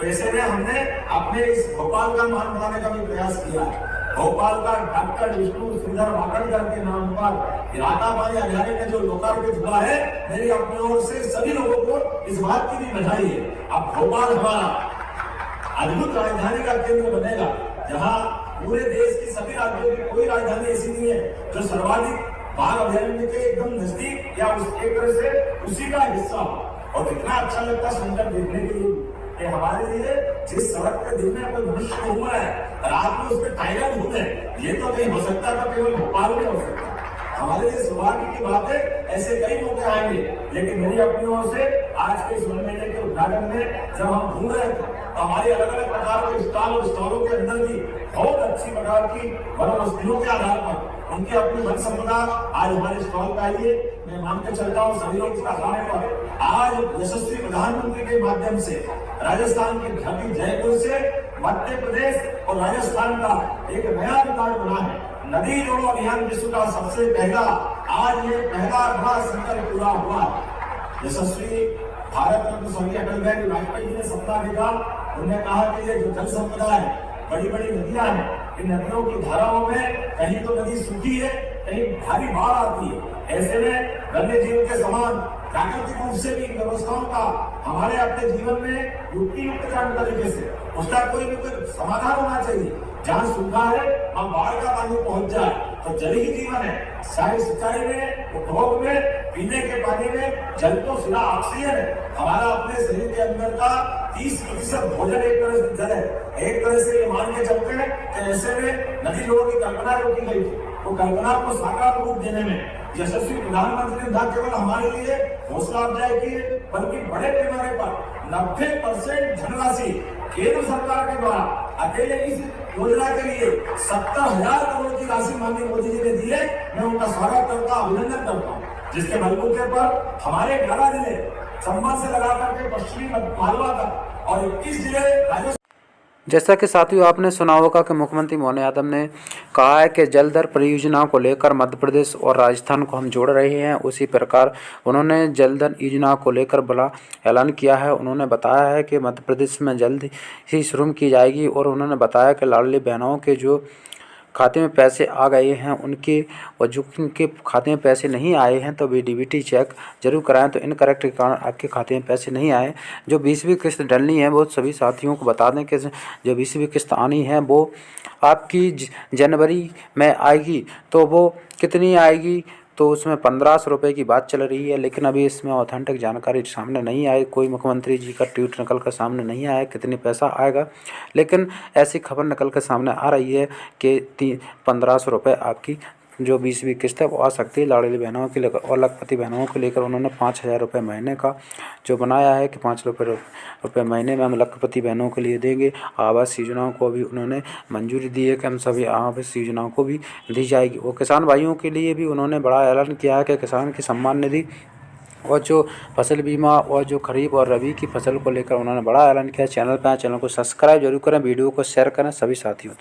तो ऐसे में हमने अपने इस भोपाल का मान बढ़ाने का भी प्रयास किया है। भोपाल का डॉक्टर विष्णु सुंदर वाकड़कर के नाम पर रातापानी अभ्यारण्य में जो लोकार्पित हुआ है, मेरी अपनी ओर से सभी लोगों को इस बात की भी बधाई है। अब भोपाल हमारा अद्भुत राजधानी का केंद्र बनेगा, जहां पूरे देश की सभी राज्यों की कोई राजधानी ऐसी नहीं है जो सर्वाधिक बाघ अभ्यारण्य के एकदम नजदीक या उस एक तरह से उसी का हिस्सा हो। और कितना अच्छा लगता है सुंदर देखने के लिए कि हमारे लिए जिस सड़क पे दिन में कोई मनुष्य घूम रहा है, रात में उस पर टाइगर घूमे, ये तो नहीं हो सकता था, केवल भोपाल में हो सकता। हमारे लिए सौभाग्य की बात है, ऐसे कई मौके आएंगे। लेकिन मेरी अपनी ओर से आज के इस वन मेले के उद्घाटन में जब हम घूम रहे थे तो हमारी अलग अलग प्रकार के स्टॉल और स्टॉलों के अंदर भी बहुत अच्छी प्रकार की वनौषधियों के आधार पर उनकी अपनी वन संपदा आज हमारे स्टॉल पे आई है। मैं मान के चलता हूँ सभी लोग इसका खाने पर आज यशस्वी प्रधानमंत्री के माध्यम से राजस्थान की घाटी जयपुर से मध्य प्रदेश और राजस्थान का एक नया रिकॉर्ड बना है। नदी जोड़ो अभियान विश्व का सबसे पहला, आज ये पहला बड़ा संकल्प पूरा हुआ। यशस्वी भारत रत्न स्वर्गीय अटल बिहारी वाजपेयी जी ने सपना देखा, उन्होंने कहा कि ये जो जल संपदा है, बड़ी बड़ी नदियां हैं, इन नदियों की धाराओं में कहीं तो नदी सूखी है, कहीं भारी बाढ़ आती है। ऐसे में वन्य जीव के समान प्राकृतिक रूप से भी व्यवस्थाओं का हमारे अपने जीवन में युक्तियुक्त तरीके से उसका कोई भी कोई समाधान होना चाहिए। जहाँ सूखा है वहाँ बाढ़ का पानी पहुंच जाए तो जल ही जीवन है। चाहे सिंचाई में, उपभोग में, पीने के पानी में, जल तो सीधा ऑक्सीजन है। हमारा अपने शरीर के अंदर का 30% भोजन एक तरह से जल है। एक तरह से ये मान के चलते हैं कि ऐसे में नदी जोड़ों की कल्पना रोकी गई थी, वो कल्पना को साकार रूप देने में यशस्वी प्रधानमंत्री ने न केवल हमारे लिए हौसला अफजाई की, बल्कि बड़े पैमाने पर 90% धनराशि केंद्र सरकार के द्वारा अकेले इस योजना के लिए 70,000 करोड़ की राशि माननीय मोदी जी ने दी है। मैं उनका स्वागत करता हूँ, अभिनंदन करता हूँ, जिसके बलबूते पर हमारे 11 जिले संबल से लगा करके पश्चिमी मालवा तक और 21 जिले राजस्थान। जैसा कि साथियों आपने सुना होगा कि मुख्यमंत्री मोहन यादव ने कहा है कि जलधर परियोजना को लेकर मध्य प्रदेश और राजस्थान को हम जोड़ रहे हैं। उसी प्रकार उन्होंने जलधर योजना को लेकर बड़ा ऐलान किया है। उन्होंने बताया है कि मध्य प्रदेश में जल्द ही शुरू की जाएगी और उन्होंने बताया कि लाडली बहनों के जो खाते में पैसे आ गए हैं उनके, और जो उनके खाते में पैसे नहीं आए हैं तो वे डीबीटी चेक जरूर कराएं। तो इनकरेक्ट के कारण आपके खाते में पैसे नहीं आए। जो 20वीं किस्त डलनी है वो सभी साथियों को बता दें कि जो 20वीं किस्त आनी है वो आपकी जनवरी में आएगी। तो वो कितनी आएगी, तो उसमें 1500 रुपये की बात चल रही है, लेकिन अभी इसमें ऑथेंटिक जानकारी सामने नहीं आई। कोई मुख्यमंत्री जी का ट्वीट निकल कर सामने नहीं आया कितनी पैसा आएगा, लेकिन ऐसी खबर निकल कर सामने आ रही है कि 1500 रुपये आपकी जो 20वीं किस्त है वो आ सकती है लाडली बहनों के लेकर। और लखपति बहनों को लेकर उन्होंने 5000 रुपये महीने का जो बनाया है कि 5 रुपये महीने में हम लखपति बहनों के लिए देंगे। आवास योजनाओं को भी उन्होंने मंजूरी दी है कि हम सभी आवास योजनाओं को भी दी जाएगी। और किसान भाइयों के लिए भी उन्होंने बड़ा ऐलान किया है कि किसान की सम्मान निधि और जो फसल बीमा और जो खरीफ और रबी की फसल को लेकर उन्होंने बड़ा ऐलान किया। चैनल को सब्सक्राइब जरूर करें, वीडियो को शेयर करें सभी साथियों।